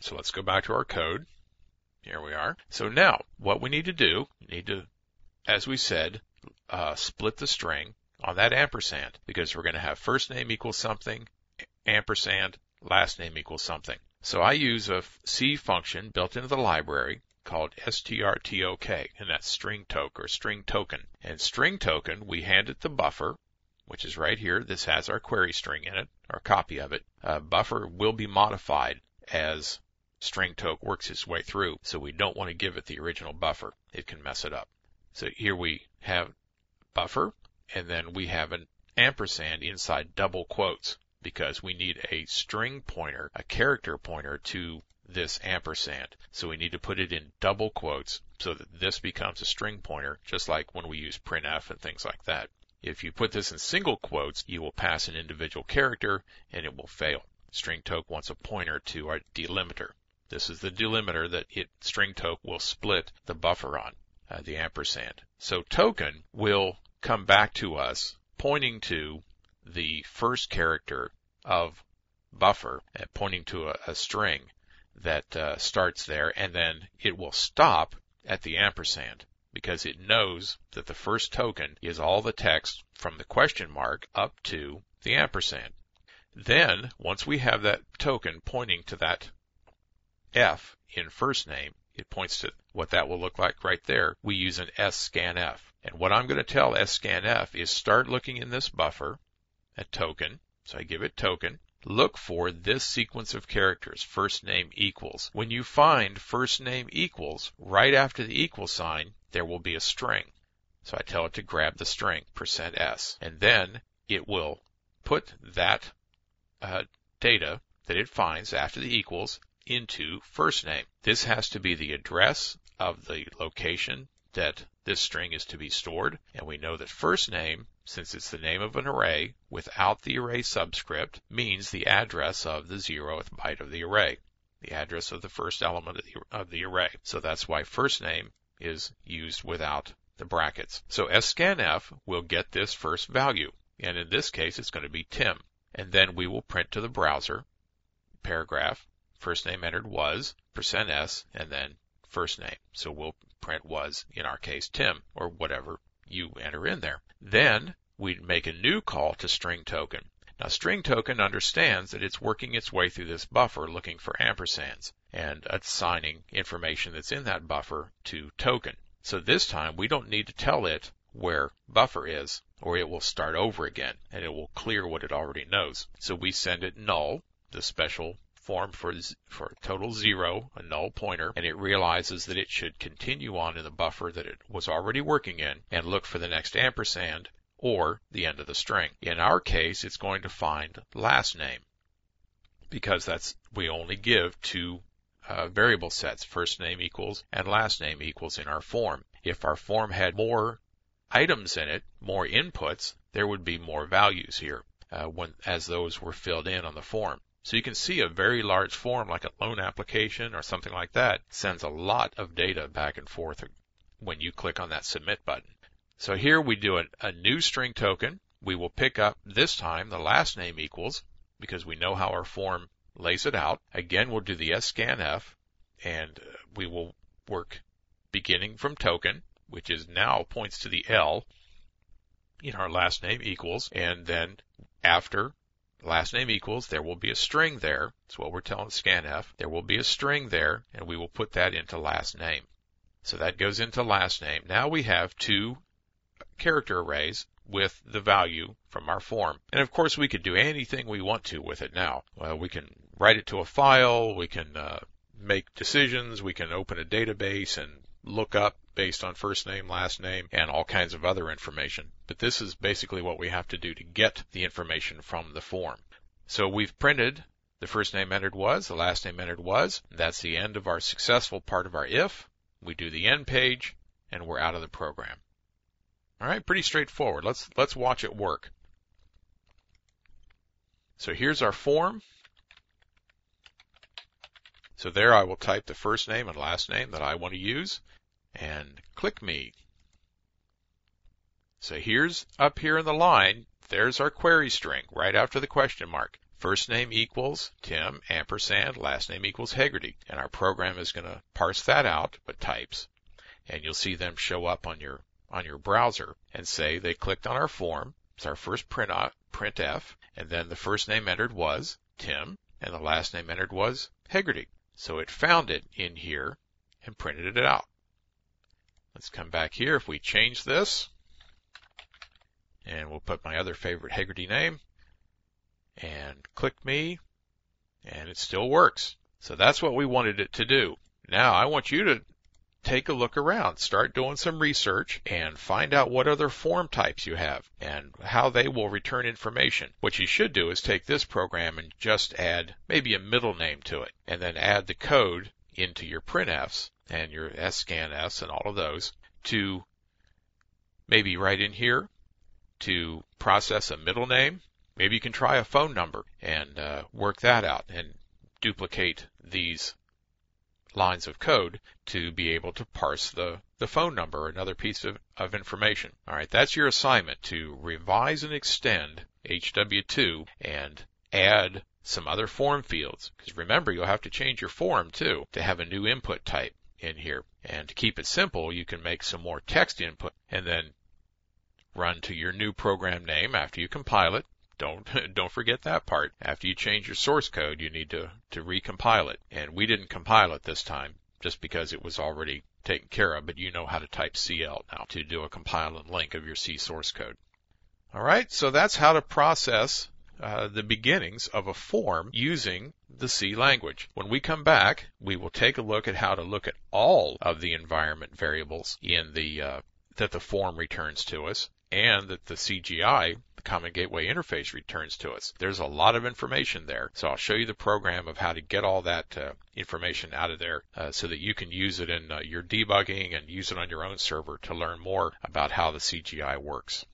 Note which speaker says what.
Speaker 1: So let's go back to our code. Here we are. So now what we need to do, we need to, as we said, split the string on that ampersand, because we're going to have first name equals something, ampersand, last name equals something. So I use a C function built into the library called strtok, and that's string token or string token. And string token, we hand it the buffer, which is right here. This has our query string in it, or a copy of it. Buffer will be modified as string token works its way through, so we don't want to give it the original buffer. It can mess it up. So here we have buffer, and then we have an ampersand inside double quotes, because we need a string pointer, a character pointer to this ampersand. So we need to put it in double quotes so that this becomes a string pointer, just like when we use printf and things like that. If you put this in single quotes, you will pass an individual character and it will fail. String token wants a pointer to our delimiter. This is the delimiter that string token will split the buffer on, the ampersand. So token will come back to us pointing to the first character of buffer, pointing to a string that starts there, and then it will stop at the ampersand, because it knows that the first token is all the text from the question mark up to the ampersand. Then, once we have that token pointing to that F in first name, it points to what that will look like right there. We use an scanf. And what I'm going to tell scanf is start looking in this buffer at token. So I give it token. Look for this sequence of characters, first name equals. When you find first name equals, right after the equal sign, there will be a string. So I tell it to grab the string, %s, and then it will put that data that it finds after the equals into first name. This has to be the address of the location that this string is to be stored, and we know that first name, since it's the name of an array without the array subscript, means the address of the 0th byte of the array, the address of the first element of the array. So that's why first name is used without the brackets. So scanf will get this first value, and in this case it's going to be Tim. And then we will print to the browser, paragraph, first name entered was, %s, and then first name. So we'll print was, in our case, Tim, or whatever you enter in there. Then we'd make a new call to string token. Now string token understands that it's working its way through this buffer looking for ampersands and assigning information that's in that buffer to token. So this time we don't need to tell it where buffer is, or it will start over again and it will clear what it already knows. So we send it null, the special form for total 0, a null pointer, and it realizes that it should continue on in the buffer that it was already working in and look for the next ampersand or the end of the string. In our case, it's going to find last name, because we only give two variable sets, first name equals and last name equals in our form. If our form had more items in it, more inputs, there would be more values here as those were filled in on the form. So you can see a very large form like a loan application or something like that sends a lot of data back and forth when you click on that submit button. So here we do a new string token. We will pick up this time the last name equals, because we know how our form lays it out. Again, we'll do the scanf, and we will work beginning from token, which is now points to the L in our last name equals, and then after last name equals, there will be a string there. That's what we're telling scanf. There will be a string there, and we will put that into last name. So that goes into last name. Now we have two character arrays with the value from our form. And of course, we could do anything we want to with it now. Well, we can write it to a file. We can make decisions. We can open a database and look up based on first name, last name, and all kinds of other information. But this is basically what we have to do to get the information from the form. So we've printed the first name entered was, the last name entered was. That's the end of our successful part of our if. We do the end page, and we're out of the program. All right, pretty straightforward. Let's watch it work. So here's our form. So there I will type the first name and last name that I want to use, and click me. So here's up here in the line, there's our query string right after the question mark. first name equals Tim, ampersand, last name equals Hegarty. And our program is going to parse that out with types. And you'll see them show up on your browser and say they clicked on our form. It's our first printf, and then the first name entered was Tim, and the last name entered was Hegarty. So it found it in here and printed it out. Let's come back here. If we change this, and we'll put my other favorite Hegarty name, and click me, and it still works. So that's what we wanted it to do. Now I want you to take a look around, start doing some research, and find out what other form types you have and how they will return information. What you should do is take this program and just add maybe a middle name to it, and then add the code into your printfs and your scanfs and all of those to maybe write in here to process a middle name. Maybe you can try a phone number and work that out and duplicate these lines of code to be able to parse the phone number, another piece of information. All right, that's your assignment, to revise and extend HW2 and add some other form fields. Because remember, you'll have to change your form too to have a new input type in here. And to keep it simple, you can make some more text input and then run to your new program name after you compile it. Don't forget that part. After you change your source code, you need to recompile it. And we didn't compile it this time just because it was already taken care of, but you know how to type CL now to do a compile and link of your C source code. All right, so that's how to process the beginnings of a form using the C language. When we come back, we will take a look at how to look at all of the environment variables in that the form returns to us, and that the CGI, the Common Gateway Interface, returns to us. There's a lot of information there, so I'll show you the program of how to get all that information out of there so that you can use it in your debugging and use it on your own server to learn more about how the CGI works.